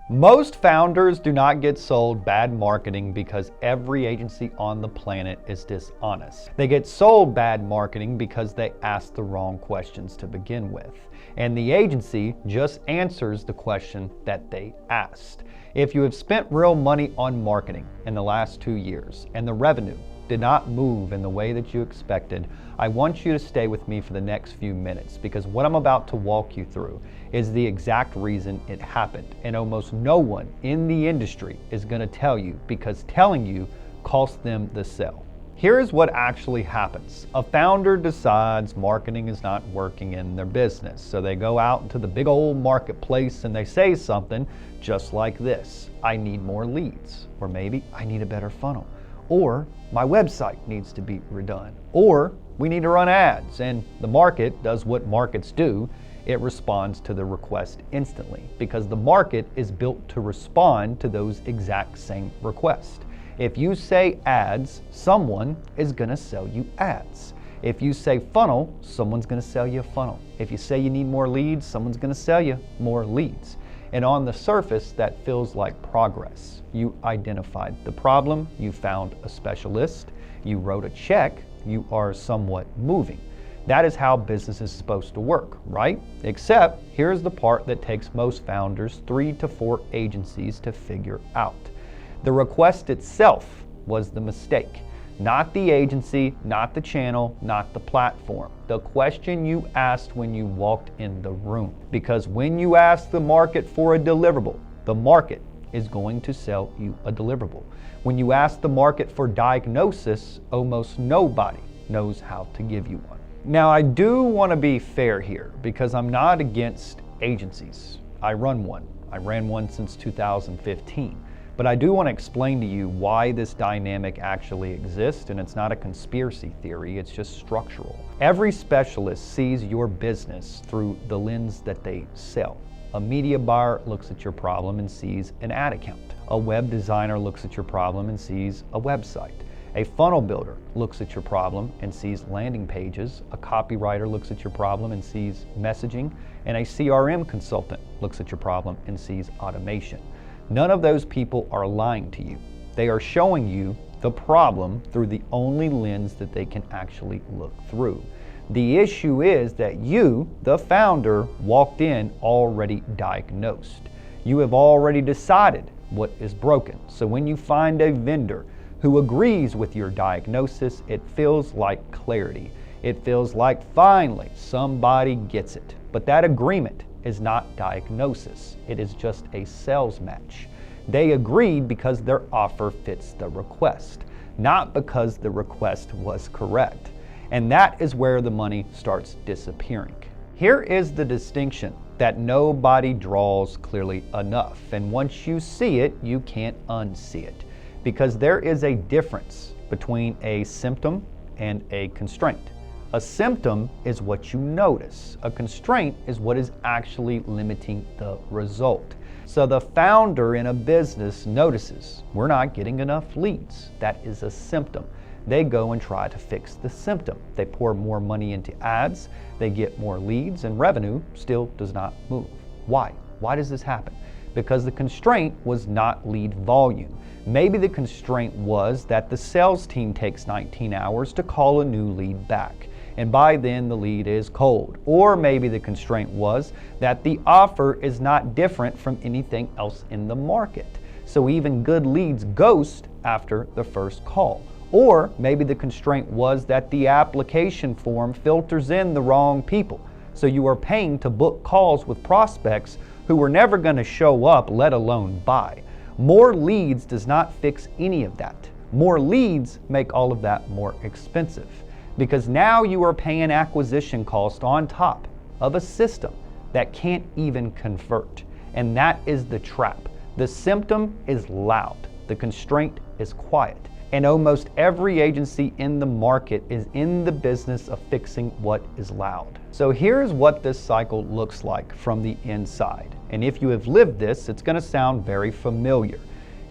Most founders do not get sold bad marketing because every agency on the planet is dishonest. They get sold bad marketing because they ask the wrong questions to begin with. And the agency just answers the question that they asked. If you have spent real money on marketing in the last 2 years and the revenue did not move in the way that you expected, I want you to stay with me for the next few minutes, because what I'm about to walk you through is the exact reason it happened. And almost no one in the industry is going to tell you, because telling you costs them the sale. Here's what actually happens. A founder decides marketing is not working in their business. So they go out into the big old marketplace and they say something just like this: I need more leads. Or maybe I need a better funnel. Or my website needs to be redone. Or we need to run ads. And the market does what markets do. It responds to the request instantly, because the market is built to respond to those exact same requests. If you say ads, someone is going to sell you ads. If you say funnel, someone's going to sell you a funnel. If you say you need more leads, someone's going to sell you more leads. And on the surface, that feels like progress. You identified the problem, you found a specialist, you wrote a check, you are somewhat moving. That is how business is supposed to work, right? Except here's the part that takes most founders 3 to 4 agencies to figure out. The request itself was the mistake. Not the agency, not the channel, not the platform. The question you asked when you walked in the room. Because when you ask the market for a deliverable, the market is going to sell you a deliverable. When you ask the market for diagnosis, almost nobody knows how to give you one. Now, I do want to be fair here, because I'm not against agencies. I run one. I ran one since 2015. But I do want to explain to you why this dynamic actually exists, and it's not a conspiracy theory, it's just structural. Every specialist sees your business through the lens that they sell. A media buyer looks at your problem and sees an ad account. A web designer looks at your problem and sees a website. A funnel builder looks at your problem and sees landing pages. A copywriter looks at your problem and sees messaging. And a CRM consultant looks at your problem and sees automation. None of those people are lying to you. They are showing you the problem through the only lens that they can actually look through. The issue is that you, the founder, walked in already diagnosed. You have already decided what is broken. So when you find a vendor who agrees with your diagnosis, it feels like clarity. It feels like finally somebody gets it. But that agreement is not diagnosis. It is just a sales match. They agreed because their offer fits the request, not because the request was correct. And that is where the money starts disappearing. Here is the distinction that nobody draws clearly enough. And once you see it, you can't unsee it. Because there is a difference between a symptom and a constraint. A symptom is what you notice. A constraint is what is actually limiting the result. So the founder in a business notices, we're not getting enough leads. That is a symptom. They go and try to fix the symptom. They pour more money into ads, they get more leads, and revenue still does not move. Why? Why does this happen? Because the constraint was not lead volume. Maybe the constraint was that the sales team takes 19 hours to call a new lead back, and by then the lead is cold. Or maybe the constraint was that the offer is not different from anything else in the market. So even good leads ghost after the first call. Or maybe the constraint was that the application form filters in the wrong people. So you are paying to book calls with prospects who were never going to show up, let alone buy. More leads does not fix any of that. More leads make all of that more expensive, because now you are paying acquisition cost on top of a system that can't even convert. And that is the trap. The symptom is loud. The constraint is quiet. And almost every agency in the market is in the business of fixing what is loud. So here's what this cycle looks like from the inside. And if you have lived this, it's going to sound very familiar.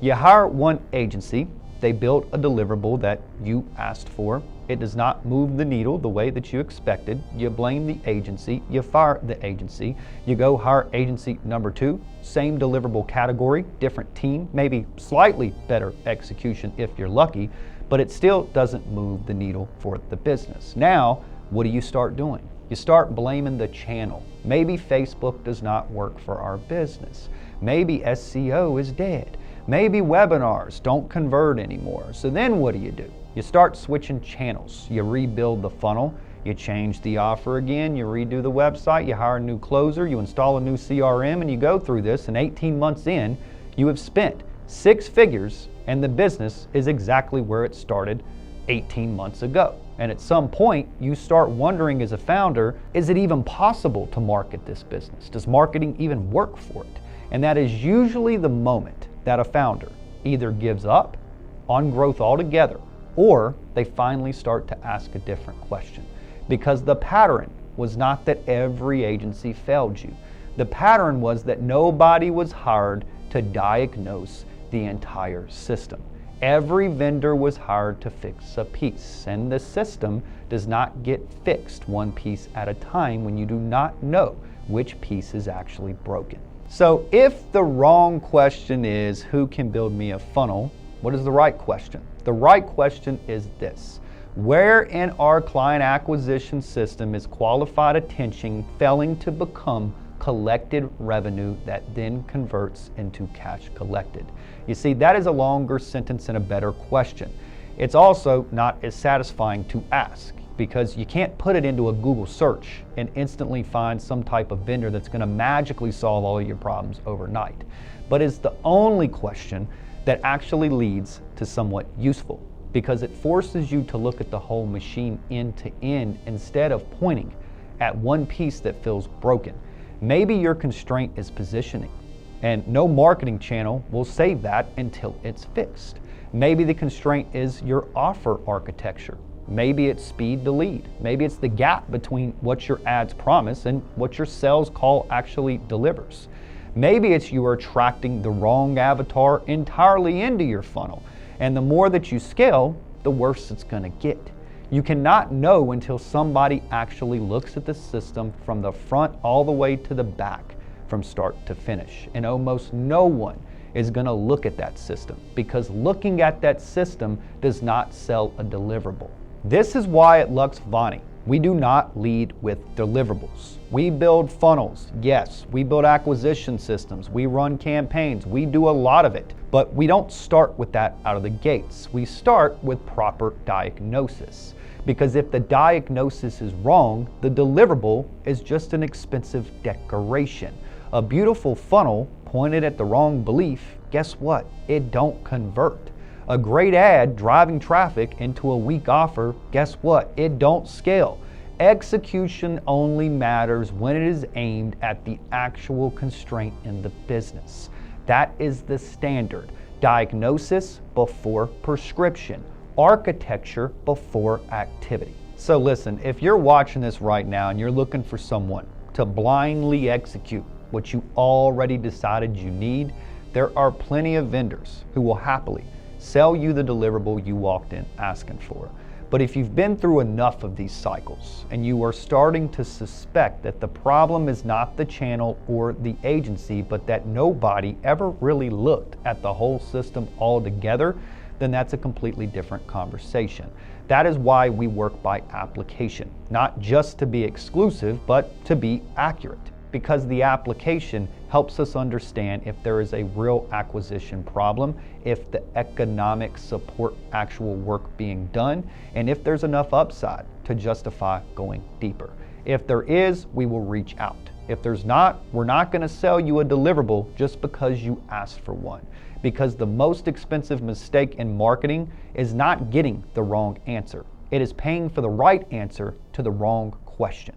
You hire one agency, they built a deliverable that you asked for, It does not move the needle the way that you expected. You blame the agency, you fire the agency, you go hire agency number 2, same deliverable category, different team, maybe slightly better execution if you're lucky, but it still doesn't move the needle for the business. Now, what do you start doing? You start blaming the channel. Maybe Facebook does not work for our business. Maybe SEO is dead. Maybe webinars don't convert anymore. So then what do? You start switching channels. You rebuild the funnel. You change the offer again. You redo the website. You hire a new closer. You install a new CRM, and you go through this. And 18 months in, you have spent 6 figures, and the business is exactly where it started 18 months ago. And at some point, you start wondering as a founder, is it even possible to market this business? Does marketing even work for it? And that is usually the moment that a founder either gives up on growth altogether, or they finally start to ask a different question. Because the pattern was not that every agency failed you. The pattern was that nobody was hired to diagnose the entire system. Every vendor was hired to fix a piece, and the system does not get fixed one piece at a time when you do not know which piece is actually broken. So if the wrong question is, who can build me a funnel? What is the right question? The right question is this: where in our client acquisition system is qualified attention failing to become collected revenue that then converts into cash collected? You see, that is a longer sentence and a better question. It's also not as satisfying to ask, because you can't put it into a Google search and instantly find some type of vendor that's going to magically solve all of your problems overnight. But it's the only question that actually leads to somewhat useful, because it forces you to look at the whole machine end to end instead of pointing at one piece that feels broken. Maybe your constraint is positioning, and no marketing channel will save that until it's fixed. Maybe the constraint is your offer architecture. Maybe it's speed to lead. Maybe it's the gap between what your ads promise and what your sales call actually delivers. Maybe it's you are attracting the wrong avatar entirely into your funnel, and the more that you scale, the worse it's going to get. You cannot know until somebody actually looks at the system from the front all the way to the back, from start to finish. And almost no one is going to look at that system, because looking at that system does not sell a deliverable. This is why at Luxvoni, we do not lead with deliverables. We build funnels, yes. We build acquisition systems. We run campaigns. We do a lot of it. But we don't start with that out of the gates. We start with proper diagnosis. Because if the diagnosis is wrong, the deliverable is just an expensive decoration. A beautiful funnel pointed at the wrong belief, guess what? It don't convert. A great ad driving traffic into a weak offer, guess what? It don't scale. Execution only matters when it is aimed at the actual constraint in the business. That is the standard. Diagnosis before prescription. Architecture before activity. So listen, if you're watching this right now and you're looking for someone to blindly execute what you already decided you need, there are plenty of vendors who will happily sell you the deliverable you walked in asking for. But if you've been through enough of these cycles and you are starting to suspect that the problem is not the channel or the agency, but that nobody ever really looked at the whole system altogether, then that's a completely different conversation. That is why we work by application, not just to be exclusive, but to be accurate. Because the application helps us understand if there is a real acquisition problem, if the economics support actual work being done, and if there's enough upside to justify going deeper. If there is, we will reach out. If there's not, we're not going to sell you a deliverable just because you asked for one. Because the most expensive mistake in marketing is not getting the wrong answer. It is paying for the right answer to the wrong question.